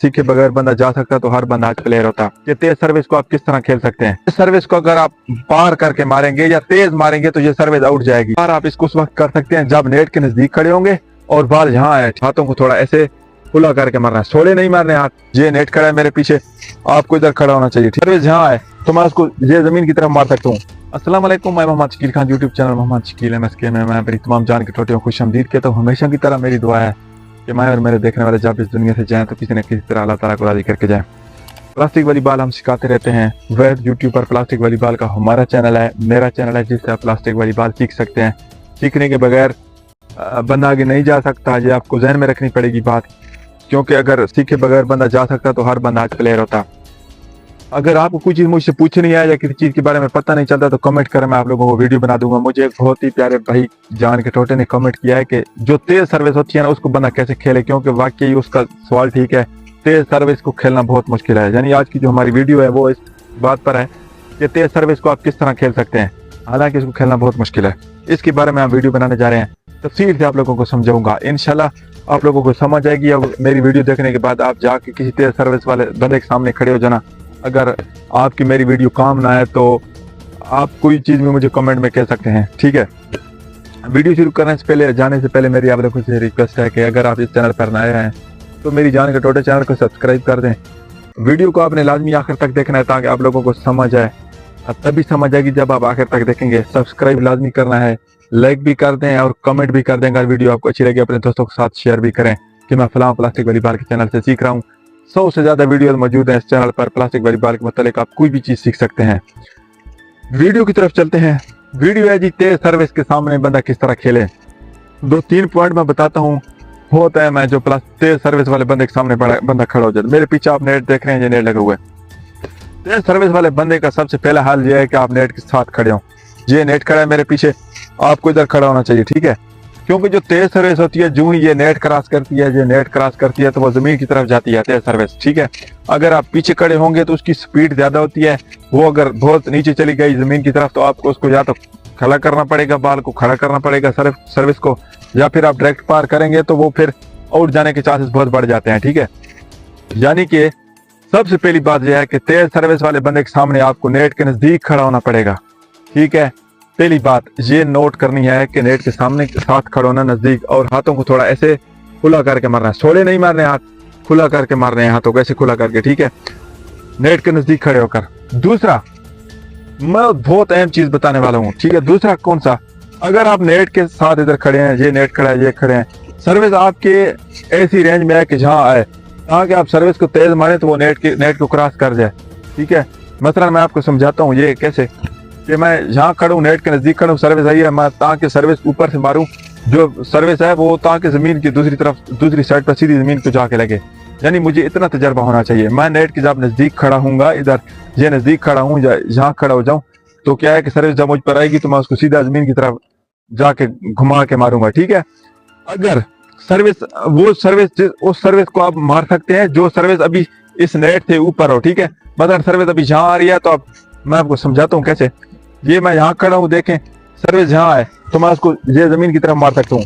सीखे बगैर बंदा जा सकता तो हर बंदा आज प्लेयर होता। ये तेज सर्विस को आप किस तरह खेल सकते हैं? इस सर्विस को अगर आप पार करके मारेंगे या तेज मारेंगे तो ये सर्विस आउट जाएगी। पार आप इसको उस वक्त कर सकते हैं जब नेट के नजदीक खड़े होंगे और बॉल यहाँ आए, हाथों को थोड़ा ऐसे खुला करके मारना है, सोले नहीं मारने हाथ। ये नेट खड़ा है मेरे पीछे, आपको इधर खड़ा होना चाहिए। सर्विस यहाँ आए तो मैं उसको ये जमीन की तरफ मार सकता हूँ। अस्सलाम वालेकुम, मैं Mohammad Shakeel Khan, YouTube channel Mohammad Shakeel MSK में मैं मेरी तमाम जान की टोटियों खुश आमदीद कहता हूँ। हमेशा की तरह मेरी दुआ है कि मैं और मेरे देखने वाले जब इस दुनिया से जाएं तो किसी न किसी तरह अल्लाह ताला को राजी करके जाएं। प्लास्टिक वाली बाल हम सिखाते रहते हैं। वह यूट्यूब पर प्लास्टिक वाली बाल का हमारा चैनल है, मेरा चैनल है, जिससे आप प्लास्टिक वाली बाल सीख सकते हैं। सीखने के बगैर बंदा आगे नहीं जा सकता, ये आपको जहन में रखनी पड़ेगी बात, क्योंकि अगर सीखे बगैर बंदा जा सकता तो हर बंदा आज प्लेयर होता। अगर आपको कोई चीज़ मुझसे पूछनी है या किसी चीज़ के बारे में पता नहीं चलता तो कमेंट करें, मैं आप लोगों को वीडियो बना दूंगा। मुझे एक बहुत ही प्यारे भाई जान के टोटे ने कमेंट किया है कि जो तेज सर्विस होती है ना उसको बंदा कैसे खेले, क्योंकि वाकई उसका सवाल ठीक है, तेज सर्विस को खेलना बहुत मुश्किल है। यानी आज की जो हमारी वीडियो है वो इस बात पर है कि तेज सर्विस को आप किस तरह खेल सकते हैं, हालांकि इसको खेलना बहुत मुश्किल है। इसके बारे में हम वीडियो बनाने जा रहे हैं, तफसील से आप लोगों को समझाऊंगा। इंशाल्लाह आप लोगों को समझ आएगी। अब मेरी वीडियो देखने के बाद आप जाके किसी तेज सर्विस वाले बंदे के सामने खड़े हो जाना। अगर आपकी मेरी वीडियो काम ना आए तो आप कोई चीज़ में मुझे कमेंट में कह सकते हैं, ठीक है। वीडियो शुरू करने से पहले जाने से पहले मेरी आप लोगों से रिक्वेस्ट है कि अगर आप इस चैनल पर नए हैं तो मेरी जान के टोटे चैनल को सब्सक्राइब कर दें। वीडियो को आपने लाजमी आखिर तक देखना है ताकि आप लोगों को समझ आए। तभी समझ आएगी जब आप आखिर तक देखेंगे। सब्सक्राइब लाजमी करना है, लाइक भी कर दें और कमेंट भी कर दें। अगर वीडियो आपको अच्छी लगे अपने दोस्तों के साथ शेयर भी करें कि मैं फलां प्लास्टिक वाली बाल के चैनल से सीख रहा हूँ। 100 से ज़्यादा वीडियो मौजूद है इस चैनल पर प्लास्टिक वाली बाल के मतलब आप कोई भी चीज़ सीख सकते हैं। वीडियो की तरफ चलते हैं। वीडियो है जी तेज सर्विस के सामने बंदा किस तरह खेले। 2-3 पॉइंट मैं बताता हूँ। होता है मैं जो तेज सर्विस वाले बंदे के सामने बंदा खड़ा हो जाए। मेरे पीछे आप नेट देख रहे हैं, ये नेट लगा हुआ है। तेज सर्विस वाले बंदे का सबसे पहला हाल ये है कि आप नेट के साथ खड़े हो। ये नेट खड़ा है मेरे पीछे, आपको इधर खड़ा होना चाहिए, ठीक है। क्योंकि जो तेज सर्विस होती है जो ही ये नेट क्रॉस करती है, ये नेट क्रॉस करती है तो वो जमीन की तरफ जाती है तेज सर्विस, ठीक है। अगर आप पीछे खड़े होंगे तो उसकी स्पीड ज्यादा होती है। वो अगर बहुत नीचे चली गई जमीन की तरफ तो आपको उसको या तो खड़ा करना पड़ेगा, बाल को खड़ा करना पड़ेगा सर्विस को, या फिर आप डायरेक्ट पार करेंगे तो वो फिर आउट जाने के चांसेस बहुत बढ़ जाते हैं, ठीक है। यानी कि सबसे पहली बात यह है कि तेज सर्विस वाले बंदे के सामने आपको नेट के नजदीक खड़ा होना पड़ेगा, ठीक है। पहली बात ये नोट करनी है कि नेट के सामने के साथ खड़ा होना नजदीक, और हाथों को थोड़ा ऐसे खुला करके मारना है, सोले नहीं मारने, हाथ खुला करके मारने हैं, हाथों को ऐसे खुला करके, ठीक है, नेट के नजदीक खड़े होकर। दूसरा मैं बहुत अहम चीज बताने वाला हूँ, ठीक है। दूसरा कौन सा, अगर आप नेट के साथ इधर खड़े हैं, ये नेट खड़ा है, ये खड़े हैं, सर्विस आपके ऐसी रेंज में है कि जहाँ आए ताकि आप सर्विस को तेज मारे तो वो नेट को क्रॉस कर जाए, ठीक है। मसलन मैं आपको समझाता हूँ ये कैसे, कि मैं यहाँ खड़ा हूँ, नेट के नजदीक खड़ा हूँ, सर्विस आई है, मैं ताकि सर्विस ऊपर से मारूं, जो सर्विस है वो ताकि जमीन की दूसरी साइड पर सीधी जमीन को जाके लगे। यानी मुझे इतना तजर्बा होना चाहिए। मैं नेट के जब नजदीक खड़ा हूँगा, इधर ये नजदीक खड़ा हूँ, यहाँ खड़ा हो जाऊँ तो क्या है कि सर्विस जब मुझ पर आएगी तो मैं उसको सीधा जमीन की तरफ जाके घुमा के मारूंगा, ठीक है। अगर उस सर्विस को आप मार सकते हैं जो सर्विस अभी इस नेट से ऊपर हो, ठीक है। मतलब सर्विस अभी यहाँ आ रही है तो अब मैं आपको समझाता हूँ कैसे। ये मैं यहाँ खड़ा हूँ, देखें सर्विस यहाँ है तो मैं उसको ये जमीन की तरफ मार सकता हूँ।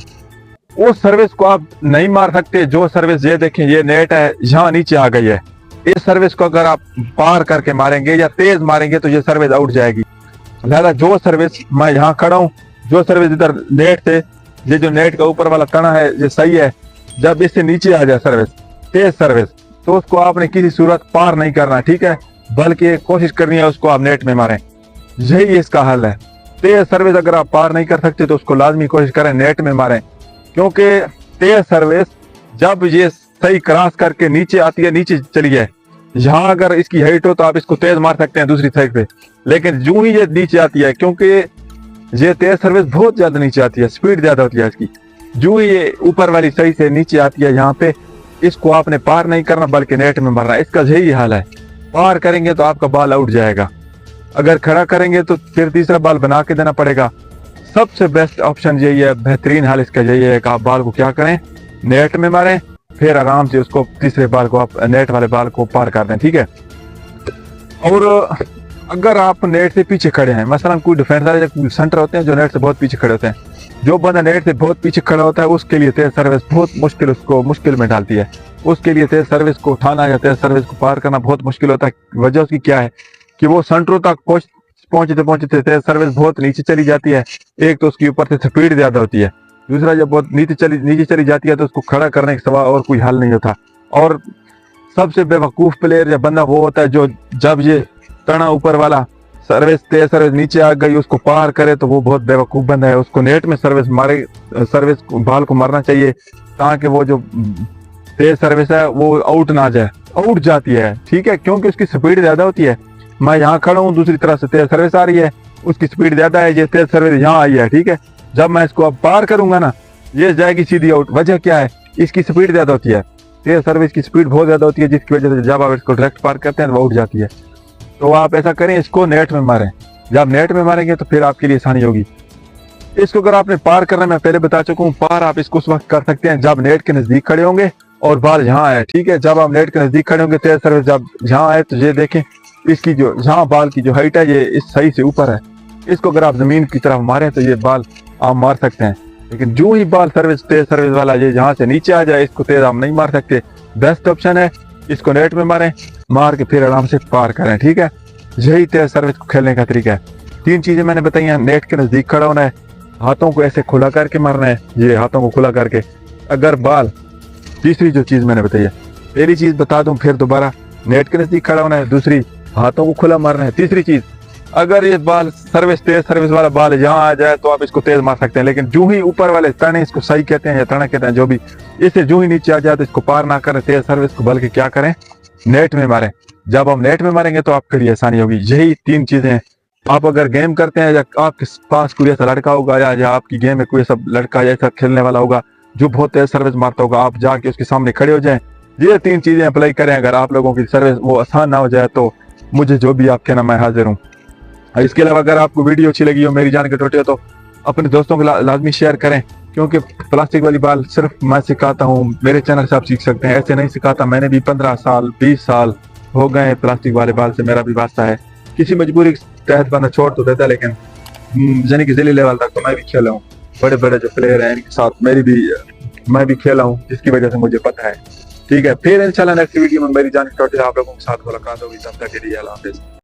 उस सर्विस को आप नहीं मार सकते जो सर्विस ये देखें ये नेट है यहाँ नीचे आ गई है। इस सर्विस को अगर आप पार करके मारेंगे या तेज मारेंगे तो ये सर्विस आउट जाएगी। लिहाजा जो सर्विस मैं यहाँ खड़ा हूँ, जो सर्विस इधर नेट से, ये जो नेट का ऊपर वाला तना है ये सही है, जब इससे नीचे आ जाए सर्विस तेज सर्विस तो उसको आपने किसी सूरत पार नहीं करना, ठीक है, बल्कि कोशिश करनी है उसको आप नेट में मारें। यही इसका हल है। तेज सर्विस अगर आप पार नहीं कर सकते तो उसको लाजमी कोशिश करें नेट में मारें, क्योंकि तेज सर्विस जब ये सही क्रॉस करके नीचे आती है, नीचे चली है, यहाँ अगर इसकी हाइट हो तो आप इसको तेज मार सकते हैं दूसरी साइड पे, लेकिन यूं ही ये नीचे आती है क्योंकि ये तेज सर्विस बहुत ज्यादा नीचे आती है, स्पीड ज्यादा होती है इसकी, यूं ही ये ऊपर वाली सही से नीचे आती है यहाँ पे, इसको आपने पार नहीं करना बल्कि नेट में मारना। इसका यही हाल है। पार करेंगे तो आपका बॉल आउट जाएगा, अगर खड़ा करेंगे तो फिर तीसरा बॉल बना के देना पड़ेगा। सबसे बेस्ट ऑप्शन यही है, बेहतरीन हाल इसका यही है कि आप बॉल को क्या करें, नेट में मारें, फिर आराम से उसको तीसरे बॉल को आप नेट वाले बॉल को पार कर दें, ठीक है। और अगर आप नेट से पीछे खड़े हैं, मसलन कोई डिफेंसर या कोई सेंटर होते हैं जो नेट से बहुत पीछे खड़े होते हैं, जो बंदा नेट से बहुत पीछे खड़ा होता है उसके लिए तेज सर्विस बहुत मुश्किल, उसको मुश्किल में डालती है। उसके लिए तेज सर्विस को उठाना या तेज सर्विस को पार करना बहुत मुश्किल होता है। वजह उसकी क्या है कि वो सेंटरों तक पहुंचते पहुंचते तेज सर्विस बहुत नीचे चली जाती है। एक तो उसके ऊपर से स्पीड ज्यादा होती है, दूसरा जब बहुत नीचे चली जाती है तो उसको खड़ा करने के सिवा और कोई हल नहीं होता। और सबसे बेवकूफ प्लेयर या बंदा वो होता है जो जब ये तना ऊपर वाला तेज सर्विस नीचे आ गई उसको पार करे तो वो बहुत बेवकूफ बंदा है। उसको नेट में सर्विस बाल को मारना चाहिए ताकि वो जो तेज सर्विस है वो आउट ना जाए। आउट जाती है, ठीक है, क्योंकि उसकी स्पीड ज्यादा होती है। मैं यहाँ खड़ा हूँ, दूसरी तरफ से तेज सर्विस आ रही है, उसकी स्पीड ज्यादा है, ये तेज सर्विस यहाँ आई है, ठीक है। जब मैं इसको अब पार करूंगा ना, ये जाएगी सीधी आउट। वजह क्या है, इसकी स्पीड ज्यादा होती है, तेज सर्विस की स्पीड बहुत ज्यादा होती है, जिसकी वजह से जब आप इसको डायरेक्ट पार करते हैं तो वो उठ जाती है। तो आप ऐसा करें, इसको नेट में मारें। जब नेट में मारेंगे तो फिर आपके लिए आसानी होगी। इसको अगर आपने पार करना, मैं पहले बता चुका हूँ, पार आप इसको उस वक्त कर सकते हैं जब नेट के नजदीक खड़े होंगे और बाल यहाँ आए, ठीक है। जब आप नेट के नजदीक खड़े होंगे, तेज सर्विस जब यहाँ आए तो ये देखें इसकी जो यहाँ बाल की जो हाइट है ये इस सही से ऊपर है। इसको अगर आप जमीन की तरफ मारें तो ये बाल आप मार सकते हैं, लेकिन जो ही बाल तेज सर्विस वाला ये यहाँ से नीचे आ जाए इसको तेज आप नहीं मार सकते। बेस्ट ऑप्शन है इसको नेट में मारें, मार के फिर आराम से पार करें, ठीक है। यही तेज सर्विस को खेलने का तरीका है। 3 चीजें मैंने बताई हैं। नेट के नजदीक खड़ा होना है, हाथों को ऐसे खुला करके मारना है, ये हाथों को खुला करके अगर बाल। तीसरी जो चीज मैंने बताई है, पहली चीज बता दूं फिर दोबारा, नेट के नजदीक खड़ा होना है, दूसरी हाथों को खुला मारना है, तीसरी चीज अगर ये बाल तेज सर्विस वाला बाल यहाँ आ जाए तो आप इसको तेज मार सकते हैं, लेकिन जो ही ऊपर वाले तने, इसको सही कहते हैं या तना कहते हैं जो भी, इससे जो ही नीचे आ जाए तो इसको पार ना करें तेज सर्विस को, बल्कि क्या करें, नेट में मारें। जब हम नेट में मारेंगे तो आपके लिए आसानी होगी। यही 3 चीजें। आप अगर गेम करते हैं या आपके पास कोई ऐसा लड़का होगा या आपकी गेम में कोई ऐसा लड़का जैसा खेलने वाला होगा जो बहुत तेज सर्विस मारता होगा, आप जाके उसके सामने खड़े हो जाएं, ये 3 चीजें अप्लाई करें। अगर आप लोगों की सर्विस वो आसान ना हो जाए तो मुझे जो भी आप कहना मैं हाजिर हूँ। इसके अलावा अगर आपको वीडियो अच्छी लगी हो, मेरी जान के टोटे हो, तो अपने दोस्तों को लाजमी शेयर करें, क्योंकि प्लास्टिक वाली बाल सिर्फ मैं सिखाता हूँ, मेरे चैनल से आप सीख सकते हैं, ऐसे नहीं सिखाता। मैंने भी 15 साल 20 साल हो गए प्लास्टिक वाले बाल से, मेरा भी वास्ता है। किसी मजबूरी के तहत बंदा छोड़ तो देता है, लेकिन यानी कि जिले लेवल तक तो मैं भी खेला हूँ। बड़े बड़े जो प्लेयर हैं इनके साथ मैं भी खेला हूँ, जिसकी वजह से मुझे पता है, ठीक है। फिर इंशाल्लाह नेक्स्ट वीडियो में मेरी जान के टोटे आप लोगों के साथ मुलाकात होगी। तब तक के लिए अल्लाह हाफिज़।